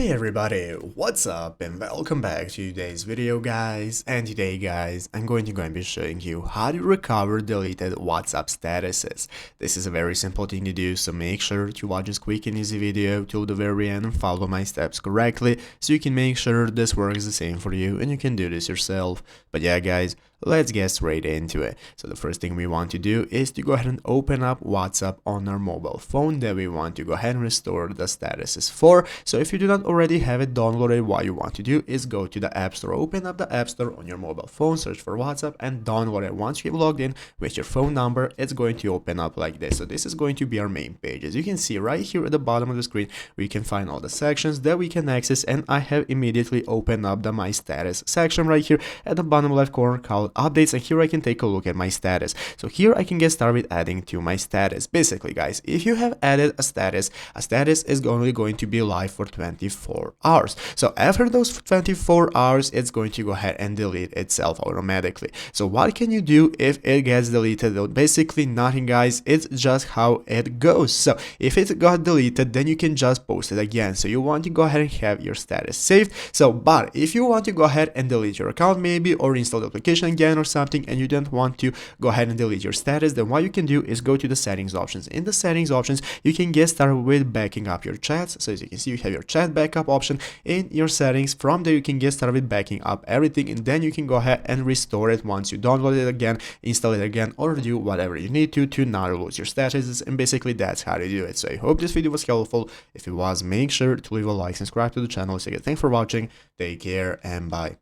Hey everybody, what's up and welcome back to today's video guys. And today guys, I'm going to be showing you how to recover deleted WhatsApp statuses. This is a very simple thing to do, so make sure to watch this quick and easy video till the very end and follow my steps correctly so you can make sure this works the same for you and you can do this yourself. But yeah guys, let's get straight into it. So the first thing we want to do is to go ahead and open up WhatsApp on our mobile phone that we want to go ahead and restore the statuses for. So if you do not already have it downloaded, what you want to do is go to the App Store, open up the App Store on your mobile phone, search for WhatsApp and download it. Once you've logged in with your phone number, it's going to open up like this. So this is going to be our main page. As you can see right here at the bottom of the screen, we can find all the sections that we can access, and I have immediately opened up the My Status section right here at the bottom left corner called Updates, and here I can take a look at my status. So here I can get started with adding to my status. Basically guys, if you have added a status is only going to be live for 24 hours. So after those 24 hours, it's going to go ahead and delete itself automatically. So what can you do if it gets deleted? Well, basically nothing guys, it's just how it goes. So if it got deleted, then you can just post it again. So you want to go ahead and have your status saved. So but if you want to go ahead and delete your account maybe, or install the application again or something, and you don't want to go ahead and delete your status, then what you can do is go to the settings options. In the settings options, you can get started with backing up your chats. So as you can see, you have your chat backup option in your settings. From there you can get started with backing up everything, and then you can go ahead and restore it once you download it again, install it again, or do whatever you need to not lose your statuses. And basically that's how to do it. So I hope this video was helpful. If it was, make sure to leave a like, subscribe to the channel. So again, thanks for watching, take care and bye.